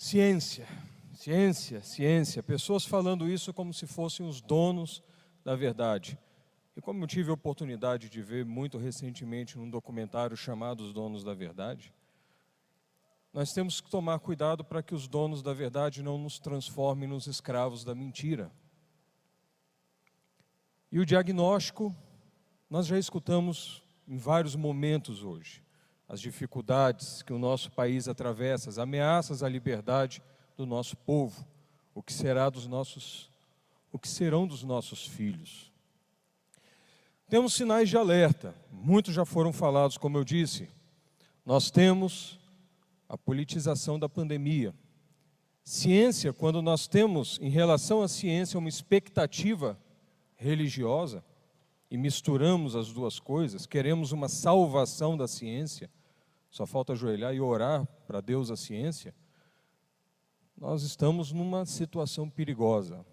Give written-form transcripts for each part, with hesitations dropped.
Ciência, ciência, ciência. Pessoas falando isso como se fossem os donos da verdade. E como eu tive a oportunidade de ver muito recentemente num documentário chamado Os Donos da Verdade, nós temos que tomar cuidado para que os donos da verdade não nos transformem nos escravos da mentira. E o diagnóstico, nós já escutamos em vários momentos hoje. As dificuldades que o nosso país atravessa, as ameaças à liberdade do nosso povo, o que serão dos nossos filhos. Temos sinais de alerta, muitos já foram falados, como eu disse. Nós temos a politização da pandemia. Ciência, quando nós temos em relação à ciência uma expectativa religiosa, e misturamos as duas coisas, queremos uma salvação da ciência, só falta ajoelhar e orar para Deus a ciência, nós estamos numa situação perigosa.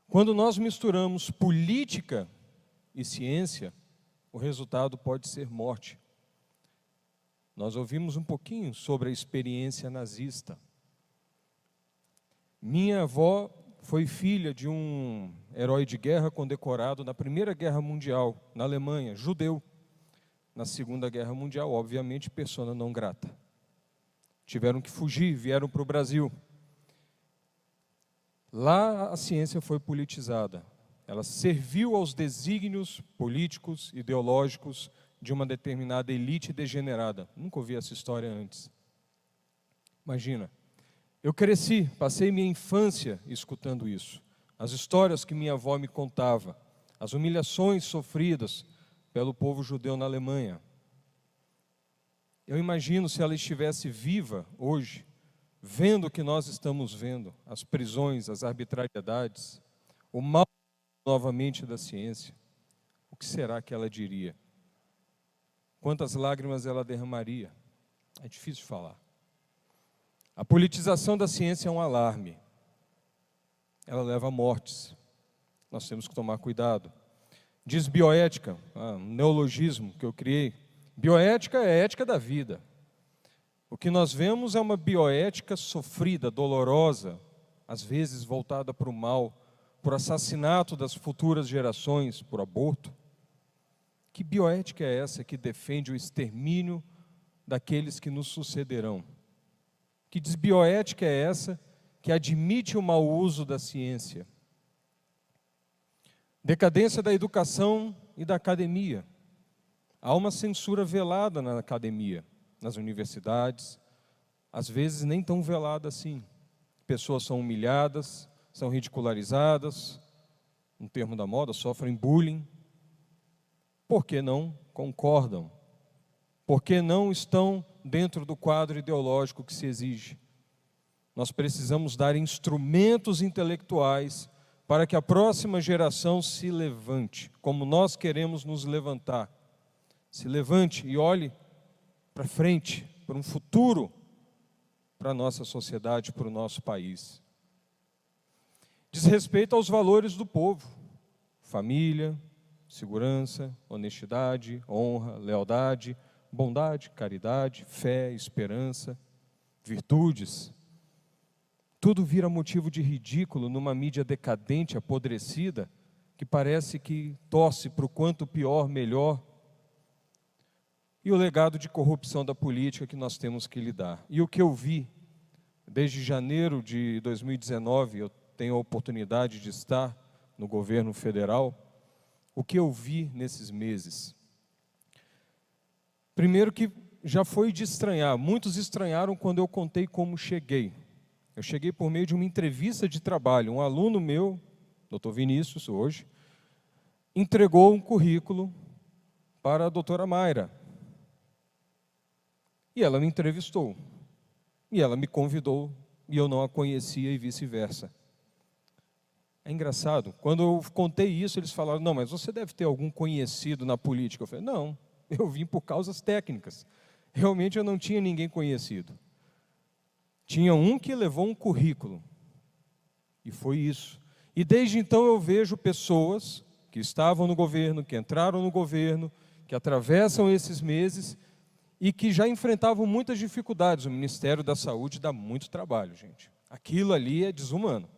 Quando nós misturamos política e ciência, o resultado pode ser morte. Nós ouvimos um pouquinho sobre a experiência nazista. Minha avó foi filha de um herói de guerra condecorado na Primeira Guerra Mundial, na Alemanha, judeu. Na Segunda Guerra Mundial, obviamente, persona não grata. Tiveram que fugir, vieram para o Brasil. Lá a ciência foi politizada. Ela serviu aos desígnios políticos, ideológicos de uma determinada elite degenerada. Nunca ouvi essa história antes. Imagina. Eu cresci, passei minha infância escutando isso. As histórias que minha avó me contava, as humilhações sofridas pelo povo judeu na Alemanha. Eu imagino se ela estivesse viva hoje, vendo o que nós estamos vendo, as prisões, as arbitrariedades, o mal novamente da ciência, o que será que ela diria? Quantas lágrimas ela derramaria? É difícil falar. A politização da ciência é um alarme. Ela leva a mortes. Nós temos que tomar cuidado. Diz bioética, um neologismo que eu criei. Bioética é a ética da vida. O que nós vemos é uma bioética sofrida, dolorosa, às vezes voltada para o mal, por assassinato das futuras gerações, por aborto. Que bioética é essa que defende o extermínio daqueles que nos sucederão? Que desbioética é essa que admite o mau uso da ciência? Decadência da educação e da academia. Há uma censura velada na academia, nas universidades, às vezes nem tão velada assim. Pessoas são humilhadas, são ridicularizadas, um termo da moda, sofrem bullying. Por que não concordam? Por que não estão dentro do quadro ideológico que se exige? Nós precisamos dar instrumentos intelectuais para que a próxima geração se levante, como nós queremos nos levantar. Se levante e olhe para frente, para um futuro, para a nossa sociedade, para o nosso país. Diz respeito aos valores do povo: família, segurança, honestidade, honra, lealdade, bondade, caridade, fé, esperança, virtudes. Tudo vira motivo de ridículo numa mídia decadente, apodrecida, que parece que torce para o quanto pior, melhor. E o legado de corrupção da política que nós temos que lidar. E o que eu vi, desde janeiro de 2019, eu tenho a oportunidade de estar no governo federal, o que eu vi nesses meses? Primeiro que já foi de estranhar, muitos estranharam quando eu contei como cheguei. Eu cheguei por meio de uma entrevista de trabalho. Um aluno meu, Dr. Vinícius, hoje, entregou um currículo para a doutora Mayra. E ela me entrevistou. E ela me convidou, e eu não a conhecia e vice-versa. É engraçado, quando eu contei isso, eles falaram: não, mas você deve ter algum conhecido na política. Eu falei: não, eu vim por causas técnicas. Realmente eu não tinha ninguém conhecido. Tinha um que levou um currículo. E foi isso. E desde então eu vejo pessoas que estavam no governo, que entraram no governo, que atravessam esses meses e que já enfrentavam muitas dificuldades. O Ministério da Saúde dá muito trabalho, gente. Aquilo ali é desumano.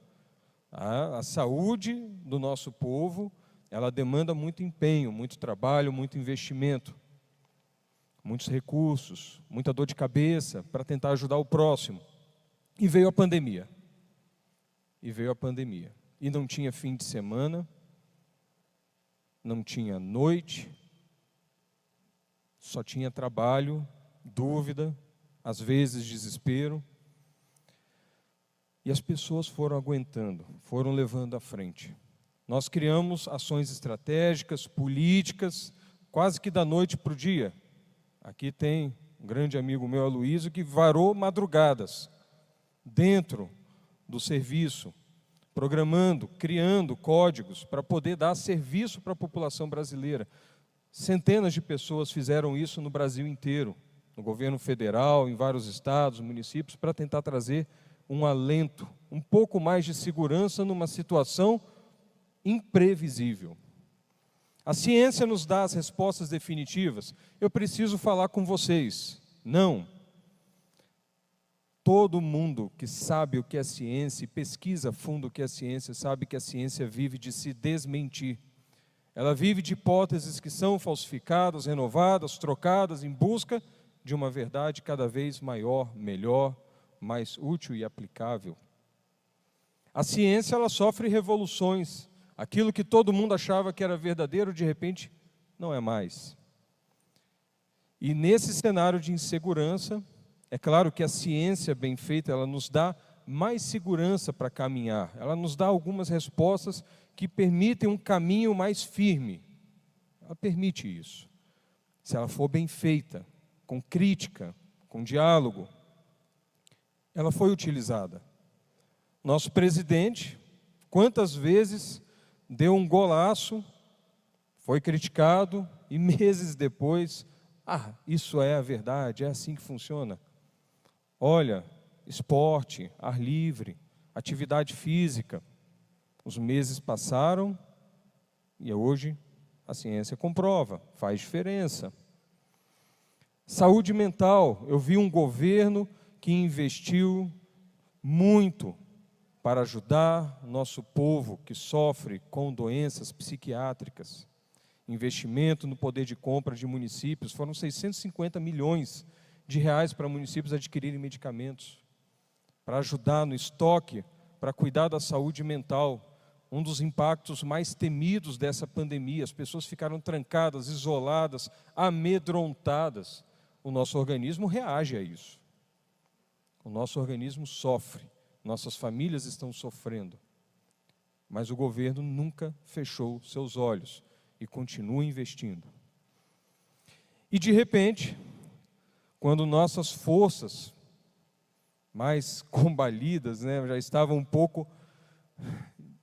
A saúde do nosso povo, ela demanda muito empenho, muito trabalho, muito investimento, muitos recursos, muita dor de cabeça para tentar ajudar o próximo. E veio a pandemia. E não tinha fim de semana, não tinha noite, só tinha trabalho, dúvida, às vezes desespero. E as pessoas foram aguentando, foram levando à frente. Nós criamos ações estratégicas, políticas, quase que da noite para o dia. Aqui tem um grande amigo meu, Aloysio, que varou madrugadas dentro do serviço, programando, criando códigos para poder dar serviço para a população brasileira. Centenas de pessoas fizeram isso no Brasil inteiro, no governo federal, em vários estados, municípios, para tentar trazer um alento, um pouco mais de segurança numa situação imprevisível. A ciência nos dá as respostas definitivas. Eu preciso falar com vocês. Não. Todo mundo que sabe o que é ciência e pesquisa a fundo o que é ciência, sabe que a ciência vive de se desmentir. Ela vive de hipóteses que são falsificadas, renovadas, trocadas, em busca de uma verdade cada vez maior, melhor, mais útil e aplicável. A ciência, ela sofre revoluções. Aquilo que todo mundo achava que era verdadeiro, de repente, não é mais. E nesse cenário de insegurança, é claro que a ciência bem feita, ela nos dá mais segurança para caminhar. Ela nos dá algumas respostas que permitem um caminho mais firme. Ela permite isso. Se ela for bem feita, com crítica, com diálogo, ela foi utilizada. Nosso presidente, quantas vezes deu um golaço, foi criticado e meses depois, isso é a verdade, é assim que funciona. Olha, esporte, ar livre, atividade física. Os meses passaram e hoje a ciência comprova, faz diferença. Saúde mental, eu vi um governo que investiu muito para ajudar nosso povo que sofre com doenças psiquiátricas. Investimento no poder de compra de municípios, foram 650 milhões de reais para municípios adquirirem medicamentos, para ajudar no estoque, para cuidar da saúde mental. Um dos impactos mais temidos dessa pandemia, as pessoas ficaram trancadas, isoladas, amedrontadas. O nosso organismo reage a isso. O nosso organismo sofre, nossas famílias estão sofrendo. Mas o governo nunca fechou seus olhos e continua investindo. E de repente, quando nossas forças mais combalidas, já estavam um pouco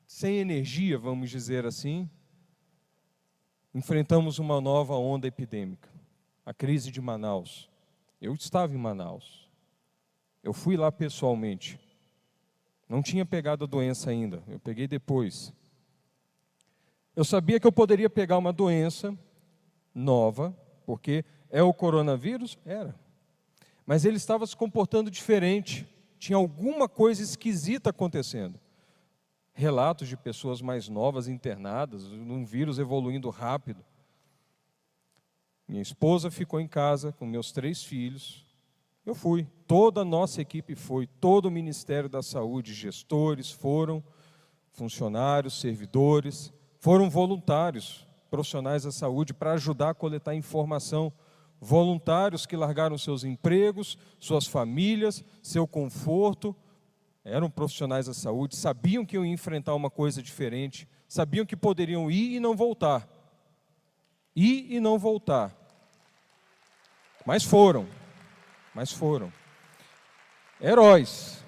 sem energia, vamos dizer assim, enfrentamos uma nova onda epidêmica, a crise de Manaus. Eu estava em Manaus, eu fui lá pessoalmente, não tinha pegado a doença ainda, eu peguei depois. Eu sabia que eu poderia pegar uma doença nova, porque é o coronavírus? Era. Mas ele estava se comportando diferente, tinha alguma coisa esquisita acontecendo. Relatos de pessoas mais novas internadas, um vírus evoluindo rápido. Minha esposa ficou em casa com meus 3 filhos. Eu fui, toda a nossa equipe foi, todo o Ministério da Saúde, gestores foram, funcionários, servidores, foram voluntários, profissionais da saúde, para ajudar a coletar informação. Voluntários que largaram seus empregos, suas famílias, seu conforto, eram profissionais da saúde, sabiam que iam enfrentar uma coisa diferente, sabiam que poderiam ir e não voltar. Ir e não voltar. Mas foram. Heróis.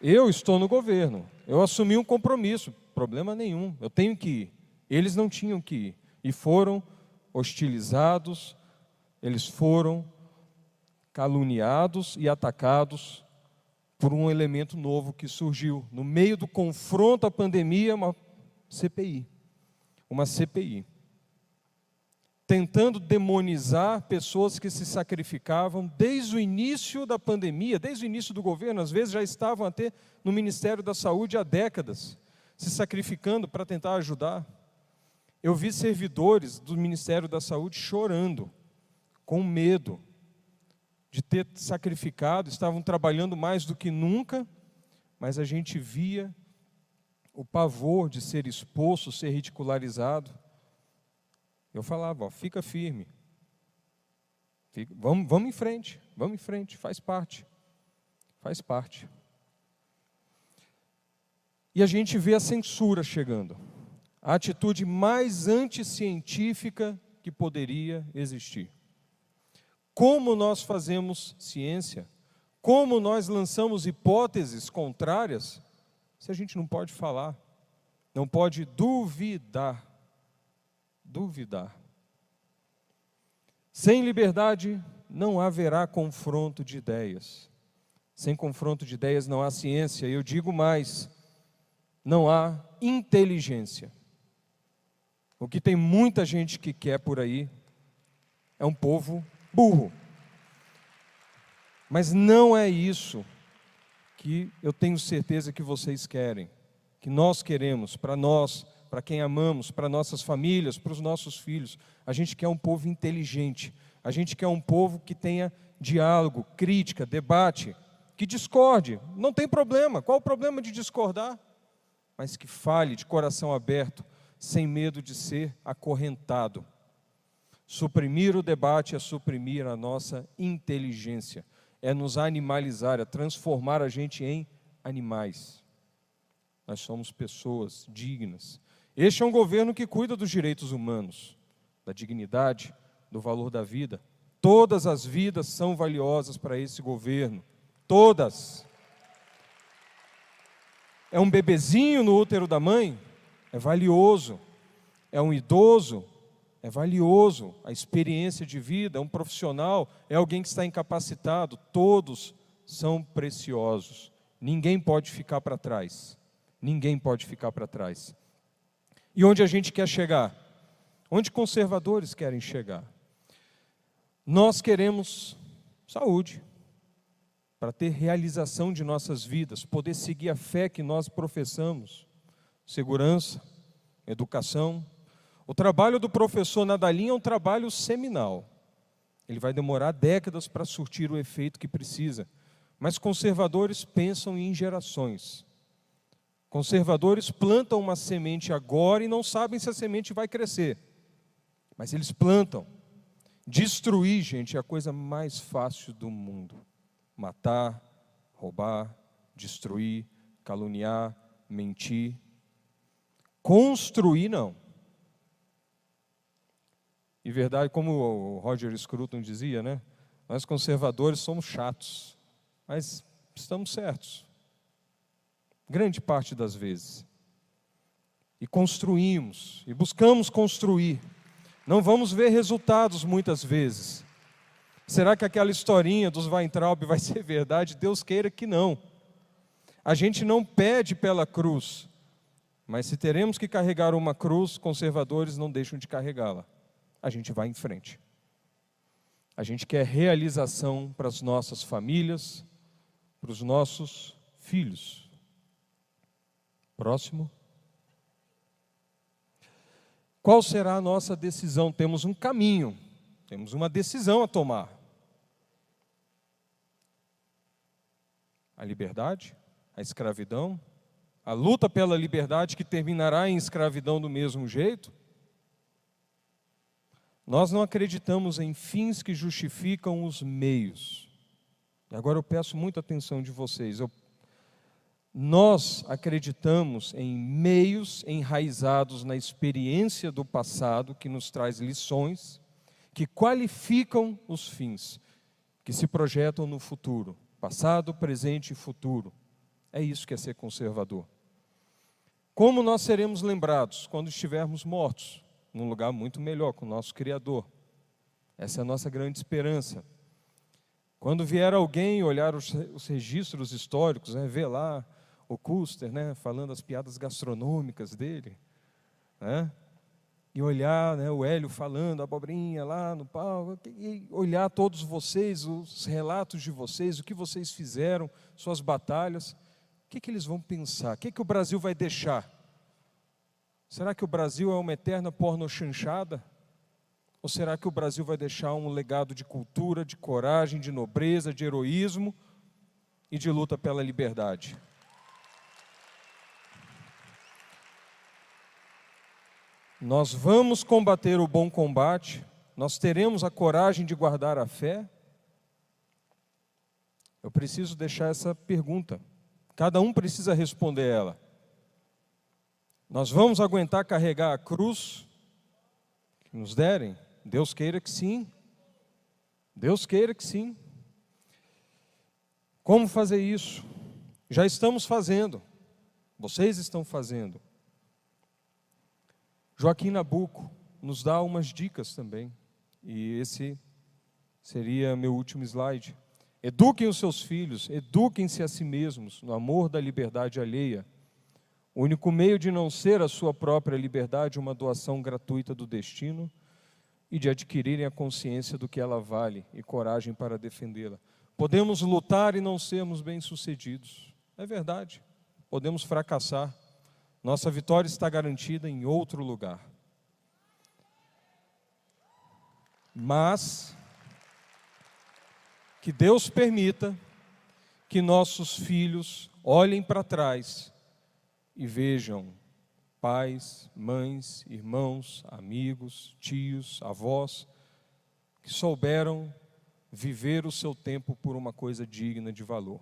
Eu estou no governo, eu assumi um compromisso, problema nenhum, eu tenho que ir. Eles não tinham que ir e foram hostilizados, eles foram caluniados e atacados por um elemento novo que surgiu. No meio do confronto à pandemia, uma CPI. tentando demonizar pessoas que se sacrificavam desde o início da pandemia, desde o início do governo, às vezes já estavam até no Ministério da Saúde há décadas, se sacrificando para tentar ajudar. Eu vi servidores do Ministério da Saúde chorando, com medo de ter sacrificado, estavam trabalhando mais do que nunca, mas a gente via o pavor de ser exposto, ser ridicularizado. Eu falava, ó, fica firme, vamos em frente, faz parte. E a gente vê a censura chegando, a atitude mais anticientífica que poderia existir. Como nós fazemos ciência? Como nós lançamos hipóteses contrárias, se a gente não pode falar, não pode duvidar? Sem liberdade não haverá confronto de ideias. Sem confronto de ideias não há ciência. Eu digo mais, não há inteligência. O que tem muita gente que quer por aí é um povo burro. Mas não é isso que eu tenho certeza que vocês querem, que nós queremos para nós, para quem amamos, para nossas famílias, para os nossos filhos. A gente quer um povo inteligente, a gente quer um povo que tenha diálogo, crítica, debate, que discorde, não tem problema. Qual o problema de discordar? Mas que fale de coração aberto, sem medo de ser acorrentado. Suprimir o debate é suprimir a nossa inteligência, é nos animalizar, é transformar a gente em animais. Nós somos pessoas dignas. Este é um governo que cuida dos direitos humanos, da dignidade, do valor da vida. Todas as vidas são valiosas para esse governo. Todas. É um bebezinho no útero da mãe? É valioso. É um idoso? É valioso. A experiência de vida, é um profissional, é alguém que está incapacitado. Todos são preciosos. Ninguém pode ficar para trás. Ninguém pode ficar para trás. E onde a gente quer chegar? Onde conservadores querem chegar? Nós queremos saúde, para ter realização de nossas vidas, poder seguir a fé que nós professamos, segurança, educação. O trabalho do professor na Dalinha é um trabalho seminal. Ele vai demorar décadas para surtir o efeito que precisa. Mas conservadores pensam em gerações. Conservadores plantam uma semente agora e não sabem se a semente vai crescer. Mas eles plantam. Destruir, gente, é a coisa mais fácil do mundo. Matar, roubar, destruir, caluniar, mentir. Construir, não. E verdade, como o Roger Scruton dizia, né? Nós conservadores somos chatos, mas estamos certos. Grande parte das vezes. E construímos, e buscamos construir. Não vamos ver resultados muitas vezes. Será que aquela historinha dos Weintraub vai ser verdade? Deus queira que não. A gente não pede pela cruz, mas se teremos que carregar uma cruz, conservadores não deixam de carregá-la. A gente vai em frente. A gente quer realização para as nossas famílias, para os nossos filhos. Próximo. Qual será a nossa decisão? Temos um caminho, temos uma decisão a tomar. A liberdade, a escravidão, a luta pela liberdade que terminará em escravidão do mesmo jeito. Nós não acreditamos em fins que justificam os meios. E agora eu peço muita atenção de vocês. Nós acreditamos em meios enraizados na experiência do passado, que nos traz lições, que qualificam os fins, que se projetam no futuro. Passado, presente e futuro. É isso que é ser conservador. Como nós seremos lembrados quando estivermos mortos, num lugar muito melhor, com o nosso Criador? Essa é a nossa grande esperança. Quando vier alguém olhar os registros históricos, ver lá o Custer, falando as piadas gastronômicas dele, e olhar, né, o Hélio falando, a abobrinha lá no palco, e olhar todos vocês, os relatos de vocês, o que vocês fizeram, suas batalhas, o que eles vão pensar? O que o Brasil vai deixar? Será que o Brasil é uma eterna pornochanchada? Ou será que o Brasil vai deixar um legado de cultura, de coragem, de nobreza, de heroísmo e de luta pela liberdade? Nós vamos combater o bom combate, nós teremos a coragem de guardar a fé? Eu preciso deixar essa pergunta. Cada um precisa responder ela. Nós vamos aguentar carregar a cruz que nos derem? Deus queira que sim. Deus queira que sim. Como fazer isso? Já estamos fazendo. Vocês estão fazendo. Joaquim Nabuco nos dá umas dicas também. E esse seria meu último slide. Eduquem os seus filhos, eduquem-se a si mesmos no amor da liberdade alheia. O único meio de não ser a sua própria liberdade uma doação gratuita do destino e de adquirirem a consciência do que ela vale e coragem para defendê-la. Podemos lutar e não sermos bem-sucedidos. É verdade. Podemos fracassar. Nossa vitória está garantida em outro lugar. Mas que Deus permita que nossos filhos olhem para trás e vejam pais, mães, irmãos, amigos, tios, avós, que souberam viver o seu tempo por uma coisa digna de valor.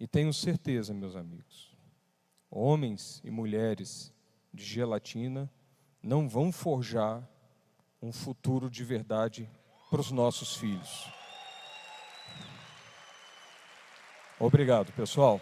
E tenho certeza, meus amigos, homens e mulheres de gelatina não vão forjar um futuro de verdade para os nossos filhos. Obrigado, pessoal.